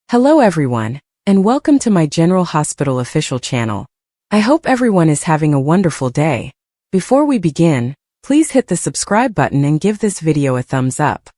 Hello everyone, and welcome to my General Hospital official channel. I hope everyone is having a wonderful day. Before we begin, please hit the subscribe button and give this video a thumbs up.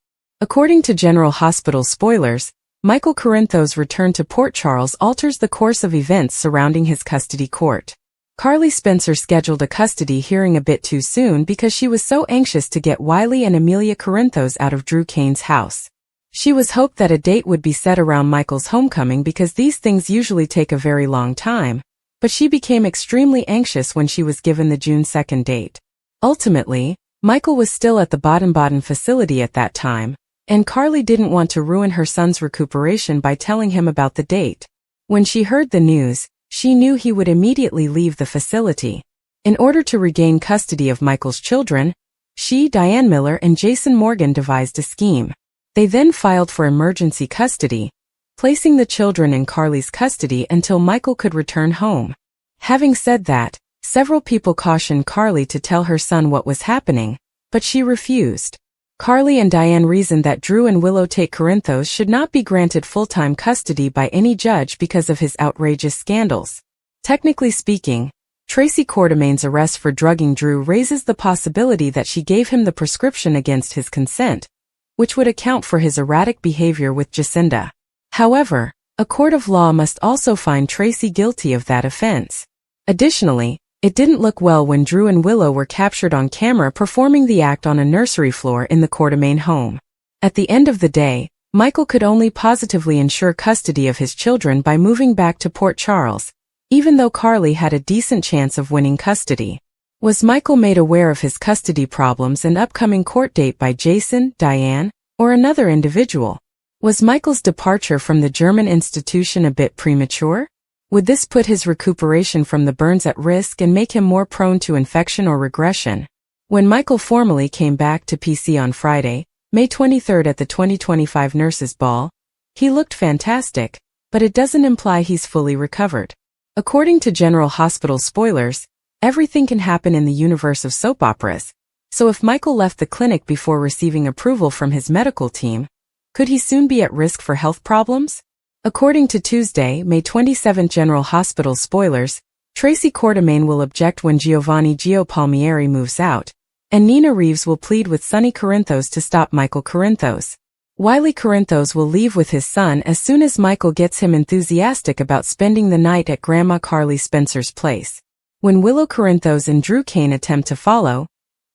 According to General Hospital spoilers, Michael Corinthos' return to Port Charles alters the course of events surrounding his custody court. Carly Spencer scheduled a custody hearing a bit too soon because she was so anxious to get Wiley and Amelia Corinthos out of Drew Kane's house. She was hoped that a date would be set around Michael's homecoming because these things usually take a very long time, but she became extremely anxious when she was given the June 2nd date. Ultimately, Michael was still at the Baden-Baden facility at that time, and Carly didn't want to ruin her son's recuperation by telling him about the date. When she heard the news, she knew he would immediately leave the facility. In order to regain custody of Michael's children, she, Diane Miller, and Jason Morgan devised a scheme. They then filed for emergency custody, placing the children in Carly's custody until Michael could return home. Having said that, several people cautioned Carly to tell her son what was happening, but she refused. Carly and Diane reasoned that Drew and Willow Tate Corinthos should not be granted full-time custody by any judge because of his outrageous scandals. Technically speaking, Tracy Quartermain's arrest for drugging Drew raises the possibility that she gave him the prescription against his consent, which would account for his erratic behavior with Jacinda. However, a court of law must also find Tracy guilty of that offense. Additionally, it didn't look well when Drew and Willow were captured on camera performing the act on a nursery floor in the Quartermain home. At the end of the day, Michael could only positively ensure custody of his children by moving back to Port Charles, even though Carly had a decent chance of winning custody. Was Michael made aware of his custody problems and upcoming court date by Jason, Diane, or another individual? Was Michael's departure from the German institution a bit premature? Would this put his recuperation from the burns at risk and make him more prone to infection or regression? When Michael formally came back to PC on Friday, May 23rd at the 2025 Nurses Ball, he looked fantastic, but it doesn't imply he's fully recovered. According to General Hospital spoilers, everything can happen in the universe of soap operas, so if Michael left the clinic before receiving approval from his medical team, could he soon be at risk for health problems? According to Tuesday, May 27 General Hospital spoilers, Tracy Quartermain will object when Giovanni Gio Palmieri moves out, and Nina Reeves will plead with Sonny Corinthos to stop Michael Corinthos. Wiley Corinthos will leave with his son as soon as Michael gets him enthusiastic about spending the night at Grandma Carly Spencer's place. When Willow Corinthos and Drew Kane attempt to follow,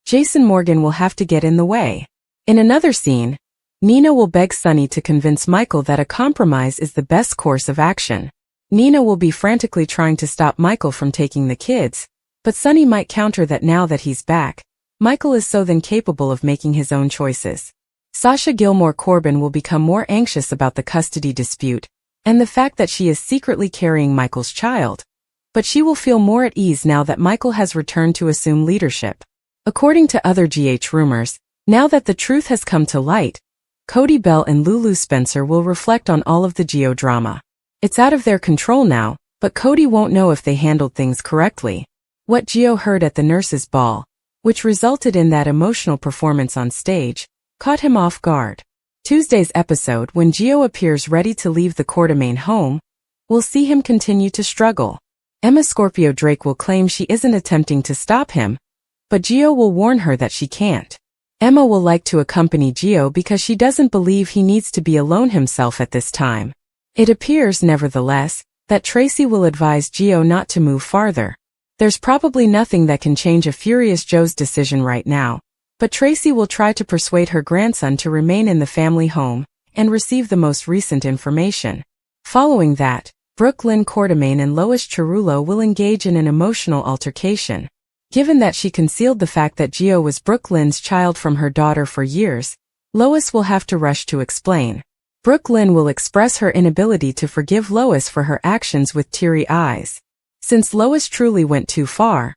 Jason Morgan will have to get in the way. In another scene, Nina will beg Sonny to convince Michael that a compromise is the best course of action. Nina will be frantically trying to stop Michael from taking the kids, but Sonny might counter that now that he's back, Michael is so then capable of making his own choices. Sasha Gilmore Corbin will become more anxious about the custody dispute, and the fact that she is secretly carrying Michael's child. But she will feel more at ease now that Michael has returned to assume leadership. According to other GH rumors, now that the truth has come to light, Cody Bell and Lulu Spencer will reflect on all of the Gio drama. It's out of their control now, but Cody won't know if they handled things correctly. What Gio heard at the nurses' ball, which resulted in that emotional performance on stage, caught him off guard. Tuesday's episode, when Gio appears ready to leave the Quartermain home, will see him continue to struggle. Emma Scorpio Drake will claim she isn't attempting to stop him, but Gio will warn her that she can't. Emma will like to accompany Gio because she doesn't believe he needs to be alone himself at this time. It appears, nevertheless, that Tracy will advise Gio not to move farther. There's probably nothing that can change a furious Joe's decision right now, but Tracy will try to persuade her grandson to remain in the family home and receive the most recent information. Following that, Brooke Lynn Quartermain and Lois Cerullo will engage in an emotional altercation. Given that she concealed the fact that Gio was Brooke Lynn's child from her daughter for years, Lois will have to rush to explain. Brooke Lynn will express her inability to forgive Lois for her actions with teary eyes. Since Lois truly went too far,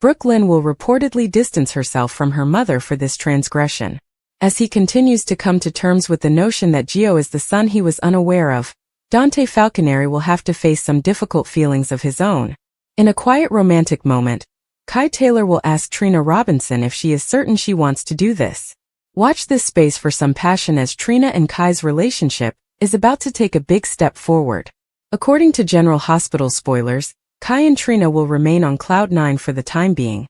Brooke Lynn will reportedly distance herself from her mother for this transgression. As he continues to come to terms with the notion that Gio is the son he was unaware of, Dante Falconeri will have to face some difficult feelings of his own. In a quiet romantic moment, Kai Taylor will ask Trina Robinson if she is certain she wants to do this. Watch this space for some passion as Trina and Kai's relationship is about to take a big step forward. According to General Hospital spoilers, Kai and Trina will remain on Cloud 9 for the time being,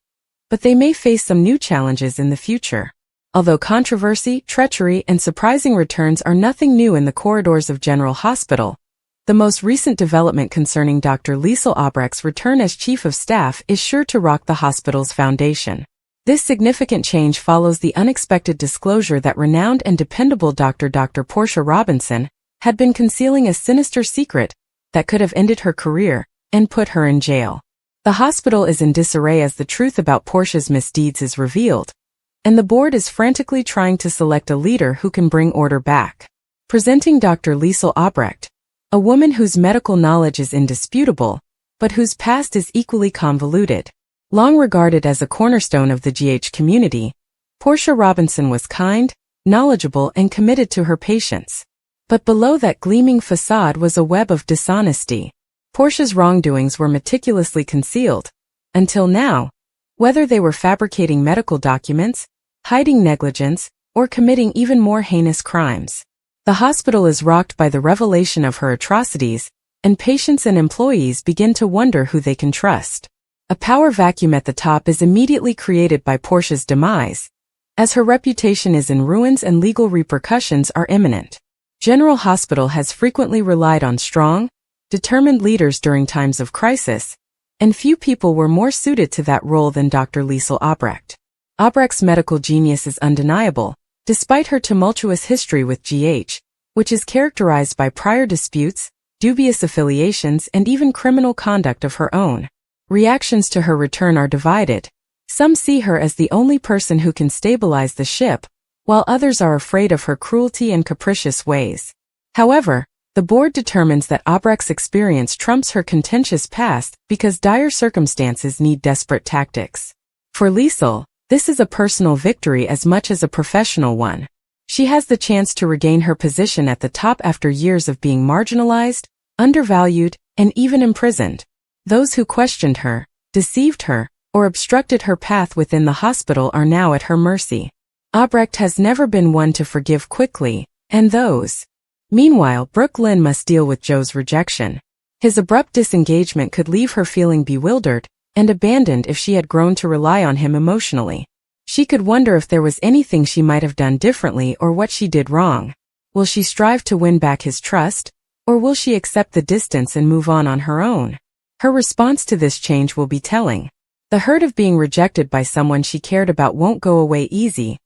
but they may face some new challenges in the future. Although controversy, treachery, and surprising returns are nothing new in the corridors of General Hospital, the most recent development concerning Dr. Liesel Albrecht's return as Chief of Staff is sure to rock the hospital's foundation. This significant change follows the unexpected disclosure that renowned and dependable Dr. Portia Robinson had been concealing a sinister secret that could have ended her career and put her in jail. The hospital is in disarray as the truth about Portia's misdeeds is revealed, and the board is frantically trying to select a leader who can bring order back. Presenting Dr. Liesel Albrecht, a woman whose medical knowledge is indisputable, but whose past is equally convoluted. Long regarded as a cornerstone of the GH community, Portia Robinson was kind, knowledgeable, and committed to her patients. But below that gleaming facade was a web of dishonesty. Portia's wrongdoings were meticulously concealed, until now, whether they were fabricating medical documents, hiding negligence, or committing even more heinous crimes. The hospital is rocked by the revelation of her atrocities, and patients and employees begin to wonder who they can trust. A power vacuum at the top is immediately created by Portia's demise, as her reputation is in ruins and legal repercussions are imminent. General Hospital has frequently relied on strong, determined leaders during times of crisis, and few people were more suited to that role than Dr. Liesel Albrecht. Albrecht's medical genius is undeniable, despite her tumultuous history with GH, which is characterized by prior disputes, dubious affiliations, and even criminal conduct of her own. Reactions to her return are divided. Some see her as the only person who can stabilize the ship, while others are afraid of her cruelty and capricious ways. However, the board determines that Albrecht's experience trumps her contentious past because dire circumstances need desperate tactics. For Liesel, this is a personal victory as much as a professional one. She has the chance to regain her position at the top after years of being marginalized, undervalued, and even imprisoned. Those who questioned her, deceived her, or obstructed her path within the hospital are now at her mercy. Albrecht has never been one to forgive quickly, and those. Meanwhile, Brooke Lynn must deal with Joe's rejection. His abrupt disengagement could leave her feeling bewildered and abandoned if she had grown to rely on him emotionally. She could wonder if there was anything she might have done differently or what she did wrong. Will she strive to win back his trust, or will she accept the distance and move on her own? Her response to this change will be telling. The hurt of being rejected by someone she cared about won't go away easy,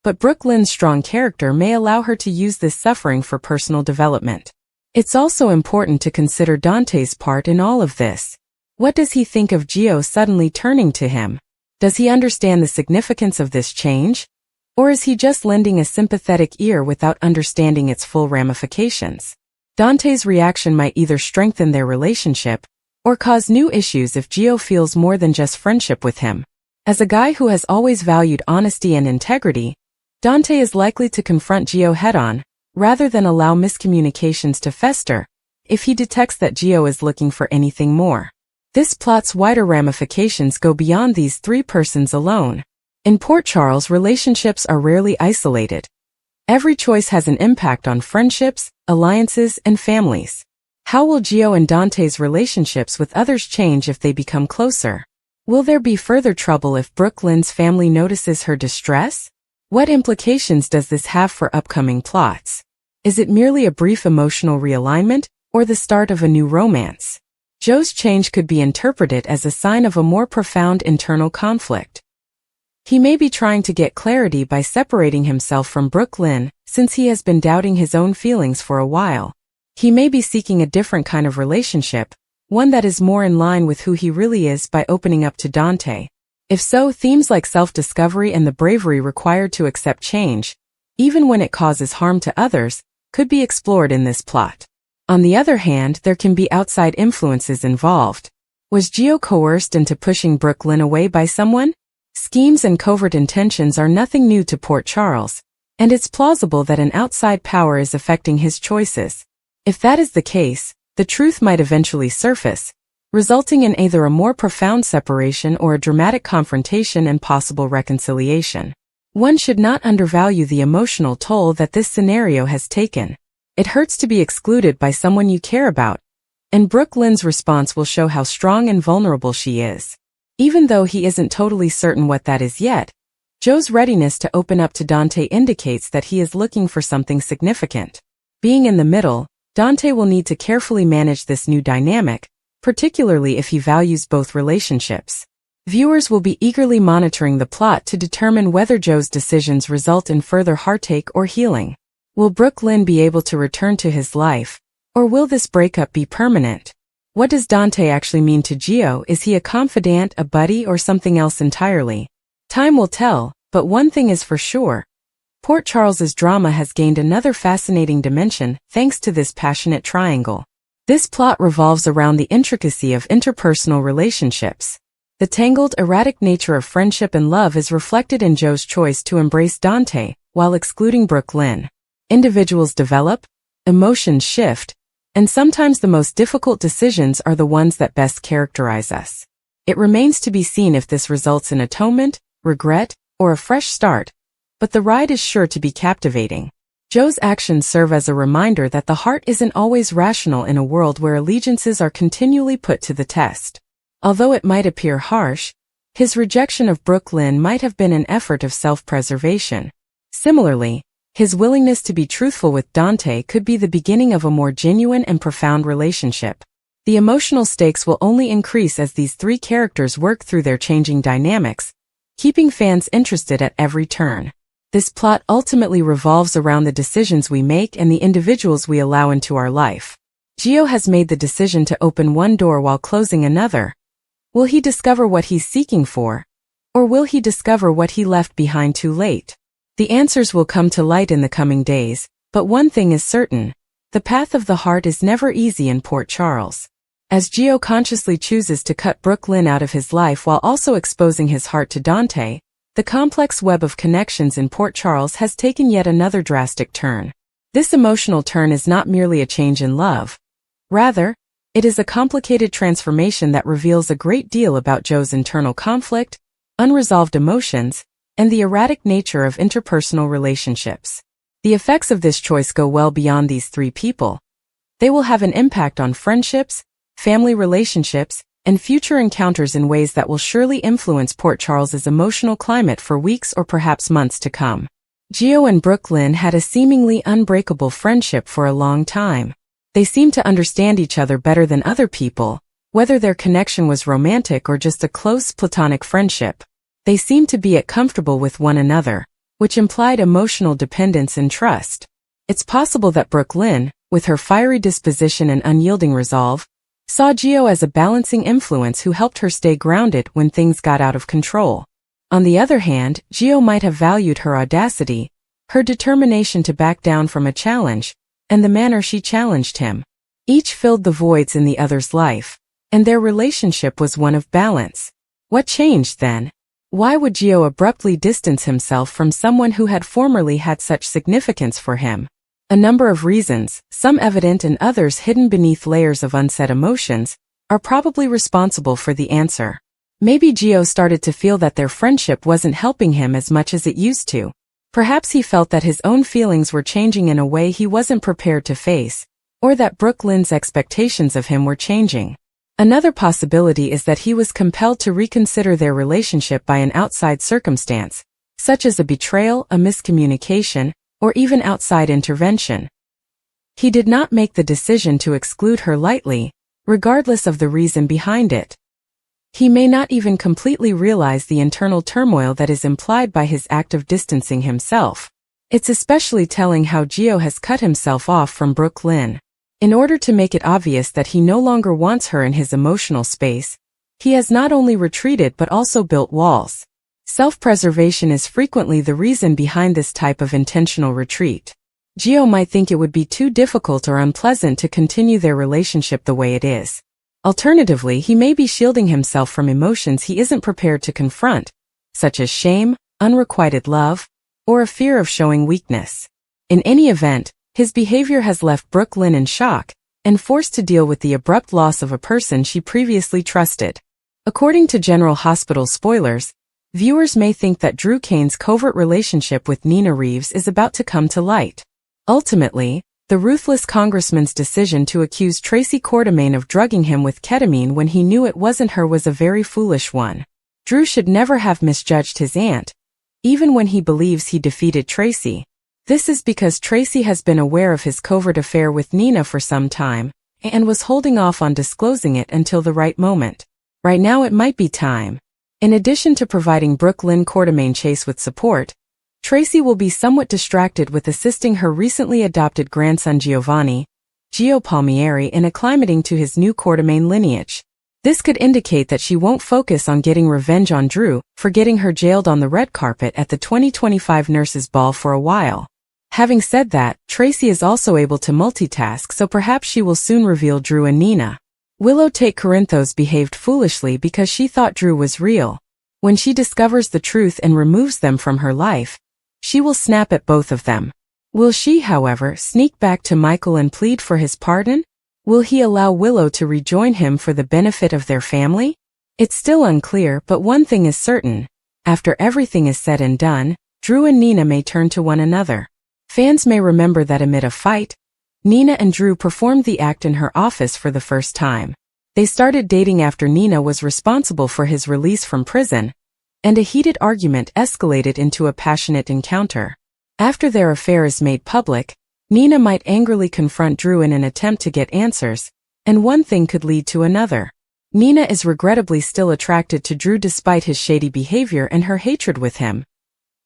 but Brooke Lynn's strong character may allow her to use this suffering for personal development. It's also important to consider Dante's part in all of this. What does he think of Gio suddenly turning to him? Does he understand the significance of this change? Or is he just lending a sympathetic ear without understanding its full ramifications? Dante's reaction might either strengthen their relationship or cause new issues if Gio feels more than just friendship with him. As a guy who has always valued honesty and integrity, Dante is likely to confront Gio head-on, rather than allow miscommunications to fester, if he detects that Gio is looking for anything more. This plot's wider ramifications go beyond these three persons alone. In Port Charles, relationships are rarely isolated. Every choice has an impact on friendships, alliances, and families. How will Gio and Dante's relationships with others change if they become closer? Will there be further trouble if Brooke Lynn's family notices her distress? What implications does this have for upcoming plots? Is it merely a brief emotional realignment, or the start of a new romance? Joe's change could be interpreted as a sign of a more profound internal conflict. He may be trying to get clarity by separating himself from Brooke Lynn, since he has been doubting his own feelings for a while. He may be seeking a different kind of relationship, one that is more in line with who he really is by opening up to Dante. If so, themes like self-discovery and the bravery required to accept change, even when it causes harm to others, could be explored in this plot. On the other hand, there can be outside influences involved. Was Gio coerced into pushing Brooke Lynn away by someone? Schemes and covert intentions are nothing new to Port Charles, and it's plausible that an outside power is affecting his choices. If that is the case, the truth might eventually surface, resulting in either a more profound separation or a dramatic confrontation and possible reconciliation. One should not undervalue the emotional toll that this scenario has taken. It hurts to be excluded by someone you care about, and Brooke Lynn's response will show how strong and vulnerable she is. Even though he isn't totally certain what that is yet, Joe's readiness to open up to Dante indicates that he is looking for something significant. Being in the middle, Dante will need to carefully manage this new dynamic, particularly if he values both relationships. Viewers will be eagerly monitoring the plot to determine whether Joe's decisions result in further heartache or healing. Will Brooke Lynn be able to return to his life, or will this breakup be permanent? What does Dante actually mean to Gio? Is he a confidant, a buddy, or something else entirely? Time will tell, but one thing is for sure. Port Charles's drama has gained another fascinating dimension thanks to this passionate triangle. This plot revolves around the intricacy of interpersonal relationships. The tangled, erratic nature of friendship and love is reflected in Joe's choice to embrace Dante, while excluding Brooke Lynn. Individuals develop, emotions shift, and sometimes the most difficult decisions are the ones that best characterize us. It remains to be seen if this results in atonement, regret, or a fresh start, but the ride is sure to be captivating. Joe's actions serve as a reminder that the heart isn't always rational in a world where allegiances are continually put to the test. Although it might appear harsh, his rejection of Brooke Lynn might have been an effort of self-preservation. Similarly, his willingness to be truthful with Dante could be the beginning of a more genuine and profound relationship. The emotional stakes will only increase as these three characters work through their changing dynamics, keeping fans interested at every turn. This plot ultimately revolves around the decisions we make and the individuals we allow into our life. Gio has made the decision to open one door while closing another. Will he discover what he's seeking for? Or will he discover what he left behind too late? The answers will come to light in the coming days, but one thing is certain. The path of the heart is never easy in Port Charles. As Gio consciously chooses to cut Brooke Lynn out of his life while also exposing his heart to Dante, the complex web of connections in Port Charles has taken yet another drastic turn. This emotional turn is not merely a change in love. Rather, it is a complicated transformation that reveals a great deal about Joe's internal conflict, unresolved emotions, and the erratic nature of interpersonal relationships. The effects of this choice go well beyond these three people. They will have an impact on friendships, family relationships, and future encounters in ways that will surely influence Port Charles's emotional climate for weeks or perhaps months to come. Gio and Brooke Lynn had a seemingly unbreakable friendship for a long time. They seemed to understand each other better than other people, whether their connection was romantic or just a close platonic friendship. They seemed to be comfortable with one another, which implied emotional dependence and trust. It's possible that Brooke Lynn, with her fiery disposition and unyielding resolve, saw Gio as a balancing influence who helped her stay grounded when things got out of control. On the other hand, Gio might have valued her audacity, her determination to back down from a challenge, and the manner she challenged him. Each filled the voids in the other's life, and their relationship was one of balance. What changed then? Why would Gio abruptly distance himself from someone who had formerly had such significance for him? A number of reasons, some evident and others hidden beneath layers of unsaid emotions, are probably responsible for the answer. Maybe Gio started to feel that their friendship wasn't helping him as much as it used to. Perhaps he felt that his own feelings were changing in a way he wasn't prepared to face, or that Brooke Lynn's expectations of him were changing. Another possibility is that he was compelled to reconsider their relationship by an outside circumstance, such as a betrayal, a miscommunication, or even outside intervention. He did not make the decision to exclude her lightly, regardless of the reason behind it. He may not even completely realize the internal turmoil that is implied by his act of distancing himself. It's especially telling how Gio has cut himself off from Brooke Lynn. In order to make it obvious that he no longer wants her in his emotional space, he has not only retreated but also built walls. Self-preservation is frequently the reason behind this type of intentional retreat. Gio might think it would be too difficult or unpleasant to continue their relationship the way it is. Alternatively, he may be shielding himself from emotions he isn't prepared to confront, such as shame, unrequited love, or a fear of showing weakness. In any event, his behavior has left Brooke Lynn in shock and forced to deal with the abrupt loss of a person she previously trusted. According to General Hospital spoilers, viewers may think that Drew Kane's covert relationship with Nina Reeves is about to come to light. Ultimately, The ruthless congressman's decision to accuse Tracy Quartermaine of drugging him with ketamine when he knew it wasn't her was a very foolish one. Drew should never have misjudged his aunt, even when he believes he defeated Tracy. This is because Tracy has been aware of his covert affair with Nina for some time, and was holding off on disclosing it until the right moment. Right now it might be time. In addition to providing Brooklyn Quartermaine Chase with support, Tracy will be somewhat distracted with assisting her recently adopted grandson Giovanni, Gio Palmieri, in acclimating to his new Quartermaine lineage. This could indicate that she won't focus on getting revenge on Drew for getting her jailed on the red carpet at the 2025 Nurses Ball for a while. Having said that, Tracy is also able to multitask, so perhaps she will soon reveal Drew and Nina. Willow Tate Corinthos behaved foolishly because she thought Drew was real. When she discovers the truth and removes them from her life, she will snap at both of them. Will she, however, sneak back to Michael and plead for his pardon? Will he allow Willow to rejoin him for the benefit of their family? It's still unclear, but one thing is certain. After everything is said and done, Drew and Nina may turn to one another. Fans may remember that amid a fight, Nina and Drew performed the act in her office for the first time. They started dating after Nina was responsible for his release from prison, and a heated argument escalated into a passionate encounter. After their affair is made public, Nina might angrily confront Drew in an attempt to get answers, and one thing could lead to another. Nina is regrettably still attracted to Drew despite his shady behavior and her hatred with him.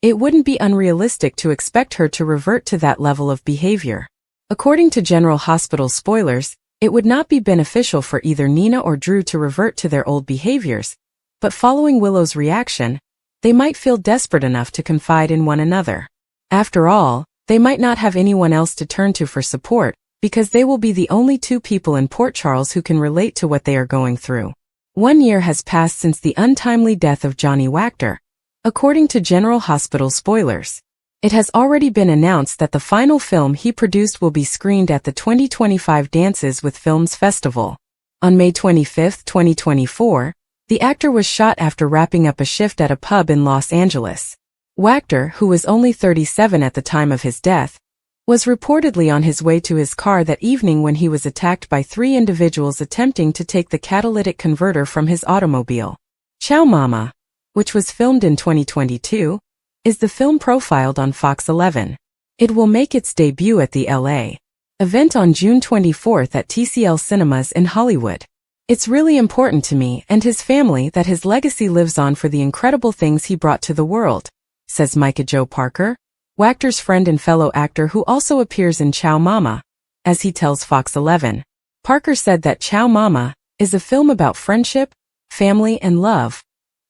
It wouldn't be unrealistic to expect her to revert to that level of behavior. According to General Hospital spoilers, it would not be beneficial for either Nina or Drew to revert to their old behaviors, but following Willow's reaction, they might feel desperate enough to confide in one another. After all, they might not have anyone else to turn to for support, because they will be the only two people in Port Charles who can relate to what they are going through. 1 year has passed since the untimely death of Johnny Wachter, according to General Hospital spoilers. It has already been announced that the final film he produced will be screened at the 2025 Dances with Films Festival. On May 25, 2024, the actor was shot after wrapping up a shift at a pub in Los Angeles. Wachter, who was only 37 at the time of his death, was reportedly on his way to his car that evening when he was attacked by 3 individuals attempting to take the catalytic converter from his automobile. Ciao Mama, which was filmed in 2022, is the film profiled on Fox 11. It will make its debut at the L.A. event on June 24 at TCL Cinemas in Hollywood. It's really important to me and his family that his legacy lives on for the incredible things he brought to the world, says Micah Jo Parker, Wachter's friend and fellow actor who also appears in Ciao Mama, as he tells Fox 11. Parker said that Ciao Mama is a film about friendship, family, and love,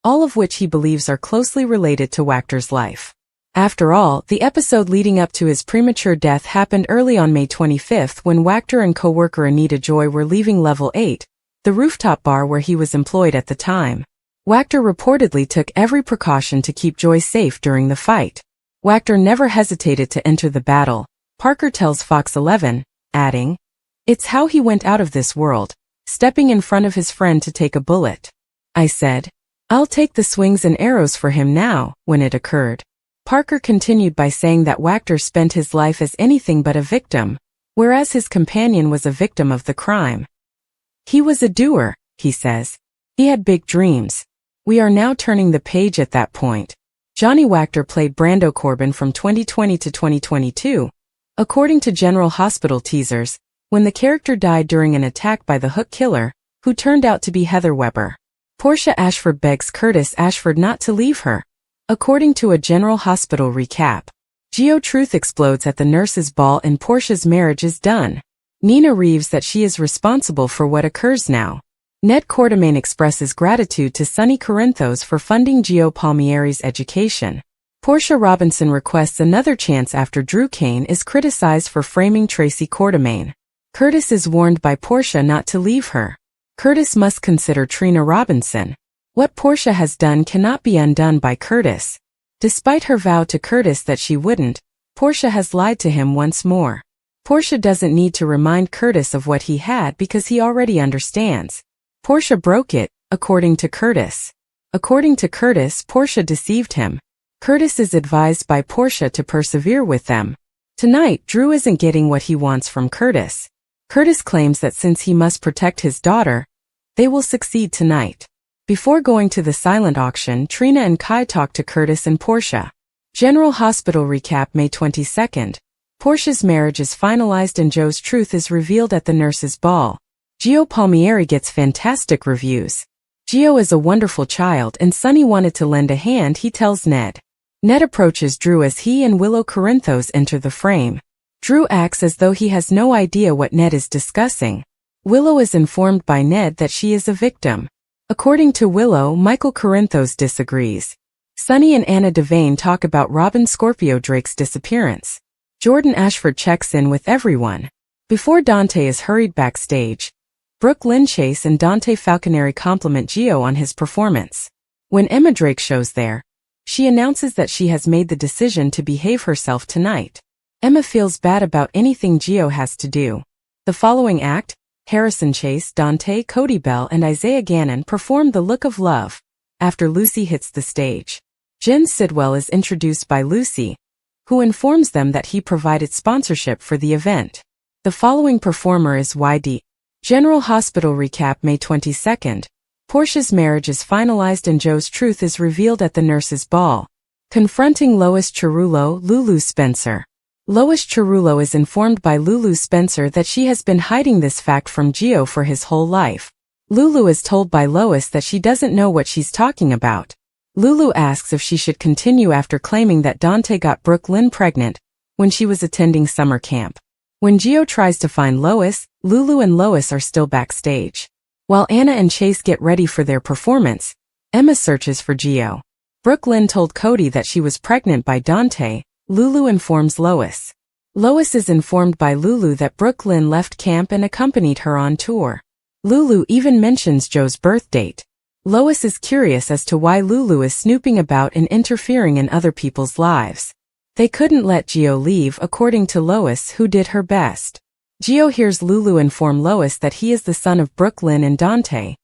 all of which he believes are closely related to Wachter's life. After all, the episode leading up to his premature death happened early on May 25 when Wachter and co-worker Anita Joy were leaving Level 8, the rooftop bar where he was employed at the time. Wachter reportedly took every precaution to keep Joy safe during the fight. Wachter never hesitated to enter the battle, Parker tells Fox 11, adding, "It's how he went out of this world, stepping in front of his friend to take a bullet. I said, I'll take the swings and arrows for him now, when it occurred." Parker continued by saying that Wachter spent his life as anything but a victim, whereas his companion was a victim of the crime. He was a doer, he says. He had big dreams. We are now turning the page at that point. Johnny Wachter played Brando Corbin from 2020 to 2022, according to General Hospital teasers, when the character died during an attack by the Hook Killer, who turned out to be Heather Weber. Portia Ashford begs Curtis Ashford not to leave her, according to a General Hospital recap. Geo Truth explodes at the nurses' ball and Portia's marriage is done. Nina reaves that she is responsible for what occurs now. Ned Quartermaine expresses gratitude to Sonny Corinthos for funding Gio Palmieri's education. Portia Robinson requests another chance after Drew Kane is criticized for framing Tracy Quartermaine. Curtis is warned by Portia not to leave her. Curtis must consider Trina Robinson. What Portia has done cannot be undone by Curtis. Despite her vow to Curtis that she wouldn't, Portia has lied to him once more. Portia doesn't need to remind Curtis of what he had because he already understands. Portia broke it, according to Curtis. According to Curtis, Portia deceived him. Curtis is advised by Portia to persevere with them. Tonight, Drew isn't getting what he wants from Curtis. Curtis claims that since he must protect his daughter, they will succeed tonight. Before going to the silent auction, Trina and Kai talk to Curtis and Portia. General Hospital recap May 22nd. Portia's marriage is finalized and Joe's truth is revealed at the nurses' ball. Gio Palmieri gets fantastic reviews. Gio is a wonderful child and Sonny wanted to lend a hand, he tells Ned. Ned approaches Drew as he and Willow Corinthos enter the frame. Drew acts as though he has no idea what Ned is discussing. Willow is informed by Ned that she is a victim. According to Willow, Michael Corinthos disagrees. Sonny and Anna Devane talk about Robin Scorpio Drake's disappearance. Jordan Ashford checks in with everyone. Before Dante is hurried backstage, Brooke Lynn Chase and Dante Falconeri compliment Gio on his performance. When Emma Drake shows there, she announces that she has made the decision to behave herself tonight. Emma feels bad about anything Gio has to do. The following act, Harrison Chase, Dante, Cody Bell and Isaiah Gannon perform The Look of Love, after Lucy hits the stage. Jen Sidwell is introduced by Lucy, who informs them that he provided sponsorship for the event. The following performer is YD. General Hospital recap May 22nd. Portia's marriage is finalized and Joe's truth is revealed at the nurses' ball. Confronting Lois Cerullo, Lulu Spencer. Lois Cerullo is informed by Lulu Spencer that she has been hiding this fact from Gio for his whole life. Lulu is told by Lois that she doesn't know what she's talking about. Lulu asks if she should continue after claiming that Dante got Brooke Lynn pregnant when she was attending summer camp. When Gio tries to find Lois, Lulu and Lois are still backstage. While Anna and Chase get ready for their performance, Emma searches for Gio. Brooke Lynn told Cody that she was pregnant by Dante. Lulu informs Lois. Lois is informed by Lulu that Brooke Lynn left camp and accompanied her on tour. Lulu even mentions Joe's birth date. Lois is curious as to why Lulu is snooping about and interfering in other people's lives. They couldn't let Gio leave, according to Lois, who did her best. Gio hears Lulu inform Lois that he is the son of Brooke Lynn and Dante.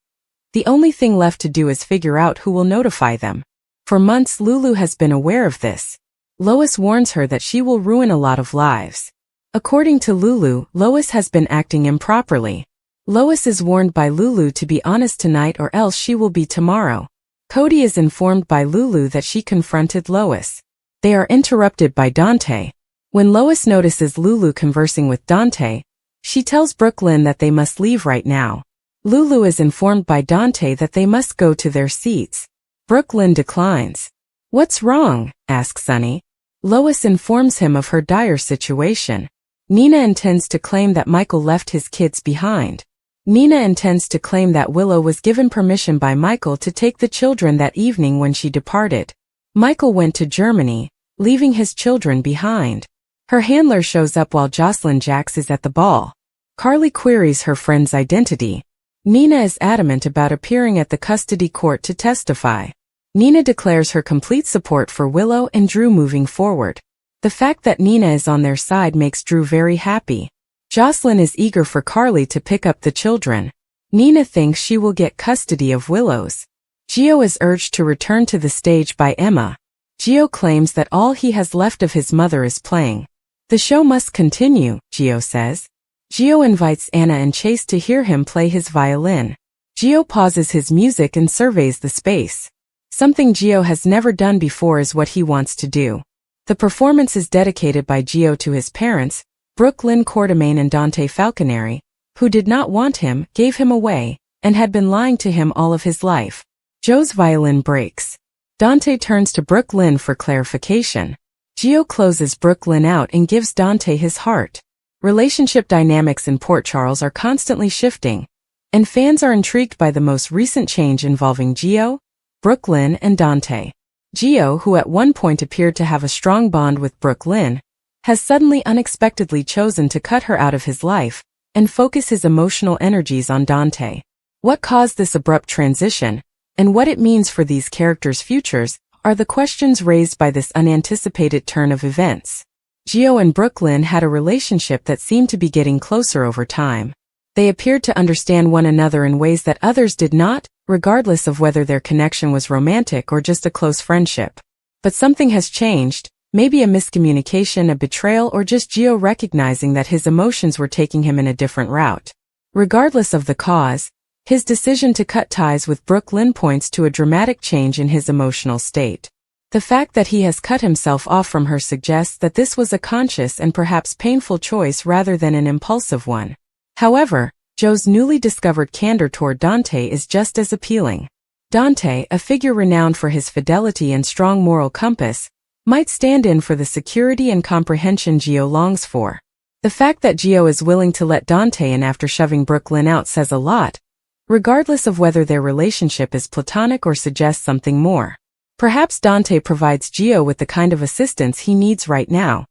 The only thing left to do is figure out who will notify them. For months Lulu has been aware of this. Lois warns her that she will ruin a lot of lives. According to Lulu, Lois has been acting improperly. Lois is warned by Lulu to be honest tonight or else she will be tomorrow. Cody is informed by Lulu that she confronted Lois. They are interrupted by Dante. When Lois notices Lulu conversing with Dante, she tells Brooke Lynn that they must leave right now. Lulu is informed by Dante that they must go to their seats. Brooke Lynn declines. "What's wrong?" asks Sonny. Lois informs him of her dire situation. Nina intends to claim that Michael left his kids behind. Nina intends to claim that Willow was given permission by Michael to take the children that evening when she departed. Michael went to Germany, leaving his children behind. Her handler shows up while Jocelyn Jax is at the ball. Carly queries her friend's identity. Nina is adamant about appearing at the custody court to testify. Nina declares her complete support for Willow and Drew moving forward. The fact that Nina is on their side makes Drew very happy. Jocelyn is eager for Carly to pick up the children. Nina thinks she will get custody of Willow's. Gio is urged to return to the stage by Emma. Gio claims that all he has left of his mother is playing. The show must continue, Gio says. Gio invites Anna and Chase to hear him play his violin. Gio pauses his music and surveys the space. Something Gio has never done before is what he wants to do. The performance is dedicated by Gio to his parents, Brooke Lynn Quartermain and Dante Falconeri, who did not want him, gave him away, and had been lying to him all of his life. Joe's violin breaks. Dante turns to Brooke Lynn for clarification. Gio closes Brooke Lynn out and gives Dante his heart. Relationship dynamics in Port Charles are constantly shifting, and fans are intrigued by the most recent change involving Gio, Brooke Lynn, and Dante. Gio, who at one point appeared to have a strong bond with Brooke Lynn, has suddenly unexpectedly chosen to cut her out of his life and focus his emotional energies on Dante. What caused this abrupt transition, and what it means for these characters' futures, are the questions raised by this unanticipated turn of events. Gio and Brooke Lynn had a relationship that seemed to be getting closer over time. They appeared to understand one another in ways that others did not, regardless of whether their connection was romantic or just a close friendship. But something has changed, Maybe a miscommunication, a betrayal, or just Gio recognizing that his emotions were taking him in a different route. Regardless of the cause, his decision to cut ties with Brooke Lynn points to a dramatic change in his emotional state. The fact that he has cut himself off from her suggests that this was a conscious and perhaps painful choice rather than an impulsive one. However, Joe's newly discovered candor toward Dante is just as appealing. Dante, a figure renowned for his fidelity and strong moral compass, might stand in for the security and comprehension Gio longs for. The fact that Gio is willing to let Dante in after shoving Brooke Lynn out says a lot, regardless of whether their relationship is platonic or suggests something more. Perhaps Dante provides Gio with the kind of assistance he needs right now.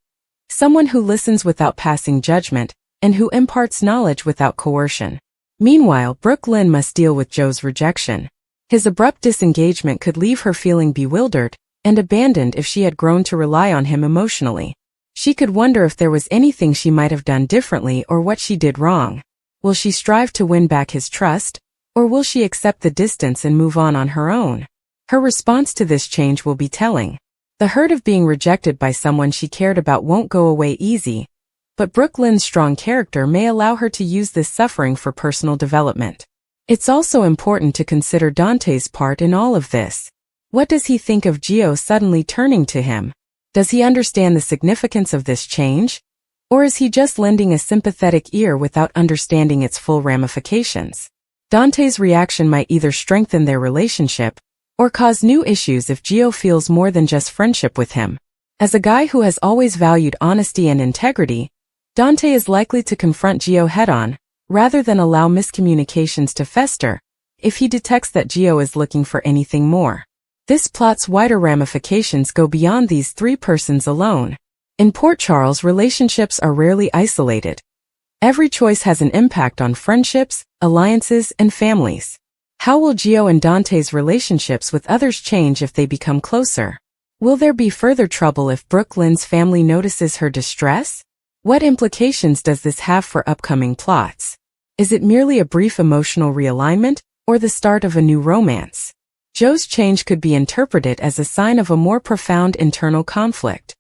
Someone who listens without passing judgment, and who imparts knowledge without coercion. Meanwhile, Brooke Lynn must deal with Joe's rejection. His abrupt disengagement could leave her feeling bewildered and abandoned if she had grown to rely on him emotionally. She could wonder if there was anything she might have done differently or what she did wrong. Will she strive to win back his trust, or will she accept the distance and move on her own? Her response to this change will be telling. The hurt of being rejected by someone she cared about won't go away easy, but Brooke Lynn's strong character may allow her to use this suffering for personal development. It's also important to consider Dante's part in all of this. What does he think of Gio suddenly turning to him? Does he understand the significance of this change? Or is he just lending a sympathetic ear without understanding its full ramifications? Dante's reaction might either strengthen their relationship or cause new issues if Gio feels more than just friendship with him. As a guy who has always valued honesty and integrity, Dante is likely to confront Gio head-on, rather than allow miscommunications to fester, if he detects that Gio is looking for anything more. This plot's wider ramifications go beyond these three persons alone. In Port Charles, relationships are rarely isolated. Every choice has an impact on friendships, alliances, and families. How will Gio and Dante's relationships with others change if they become closer? Will there be further trouble if Brooke Lynn's family notices her distress? What implications does this have for upcoming plots? Is it merely a brief emotional realignment, or the start of a new romance? Joe's change could be interpreted as a sign of a more profound internal conflict.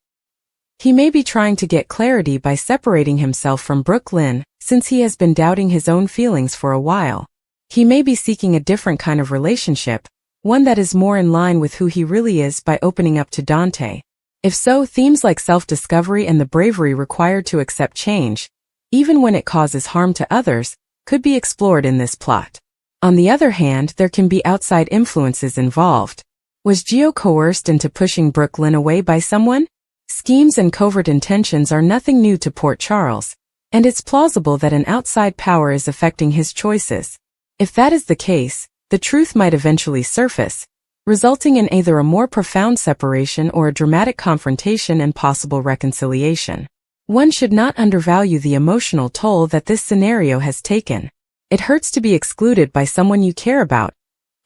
He may be trying to get clarity by separating himself from Brooke Lynn, since he has been doubting his own feelings for a while. He may be seeking a different kind of relationship, one that is more in line with who he really is by opening up to Dante. If so, themes like self-discovery and the bravery required to accept change, even when it causes harm to others, could be explored in this plot. On the other hand, there can be outside influences involved. Was Gio coerced into pushing Brooke Lynn away by someone? Schemes and covert intentions are nothing new to Port Charles, and it's plausible that an outside power is affecting his choices. If that is the case, the truth might eventually surface, resulting in either a more profound separation or a dramatic confrontation and possible reconciliation. One should not undervalue the emotional toll that this scenario has taken. It hurts to be excluded by someone you care about,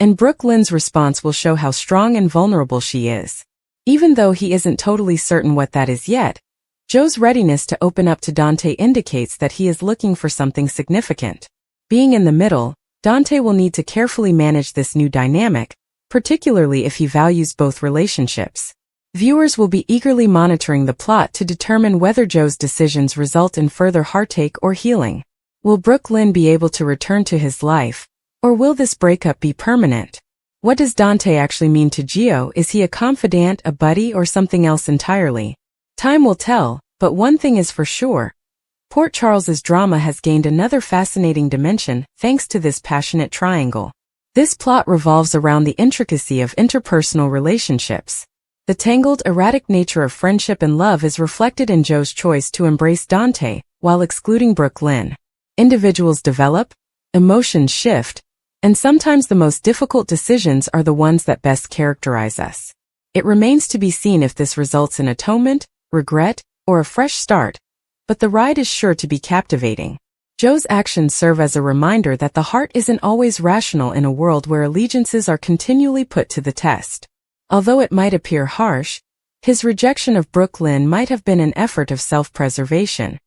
and Brooke Lynn's response will show how strong and vulnerable she is. Even though he isn't totally certain what that is yet, Joe's readiness to open up to Dante indicates that he is looking for something significant. Being in the middle, Dante will need to carefully manage this new dynamic, particularly if he values both relationships. Viewers will be eagerly monitoring the plot to determine whether Joe's decisions result in further heartache or healing. Will Brooke Lynn be able to return to his life, or will this breakup be permanent? What does Dante actually mean to Gio? Is he a confidant, a buddy, or something else entirely? Time will tell, but one thing is for sure. Port Charles's drama has gained another fascinating dimension thanks to this passionate triangle. This plot revolves around the intricacy of interpersonal relationships. The tangled, erratic nature of friendship and love is reflected in Joe's choice to embrace Dante, while excluding Brooke Lynn. Individuals develop, emotions shift, and sometimes the most difficult decisions are the ones that best characterize us. It remains to be seen if this results in atonement, regret, or a fresh start, but the ride is sure to be captivating. Joe's actions serve as a reminder that the heart isn't always rational in a world where allegiances are continually put to the test. Although it might appear harsh, his rejection of Brooke Lynn might have been an effort of self-preservation.